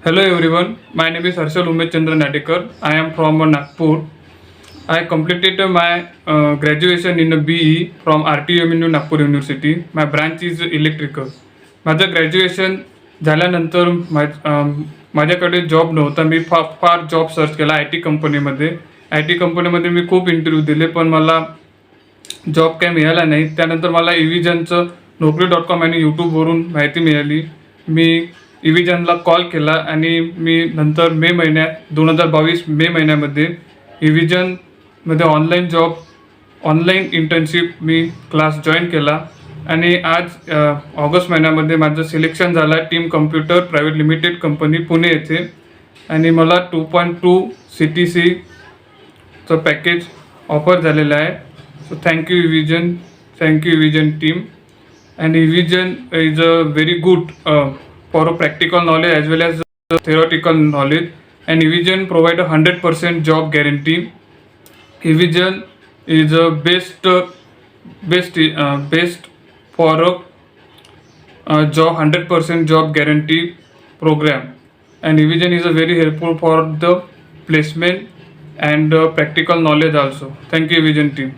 Hello everyone, my name is Harshal Umeschandra Nadekar. I am from Nagpur. I completed my graduation in BE from RTU Nagpur University. My branch is electrical. माझं graduation झाल्यानंतर माझ्याकडे job नव्हता. मी फार job search केला I T कंपनीमध्ये मी खूप interview दिले, पण मला जॉब काही मिळाला नाही. त्यानंतर मला इव्हिजनचं नोकरी.com आणि यूट्यूबवरून माहिती मिळाली. मी इव्हिजनला कॉल केला आणि मी नंतर मे महिन्यात 2022 मे महिन्यामध्ये इव्हिजनमध्ये ऑनलाईन इंटर्नशिप मी क्लास जॉईन केला आणि आज ऑगस्ट महिन्यामध्ये माझं सिलेक्शन झालं team computer private limited company Pune येथे. आणि मला 2.2 CTCचं पॅकेज ऑफर झालेलं आहे. So thank you Evision team. And Evision is a very good for a practical knowledge as well as theoretical knowledge. And Evision provide a 100% job guarantee. Evision is a best for a job 100% job guarantee program. And Evision is a very helpful for the placement and practical knowledge also. Thank you Evision team.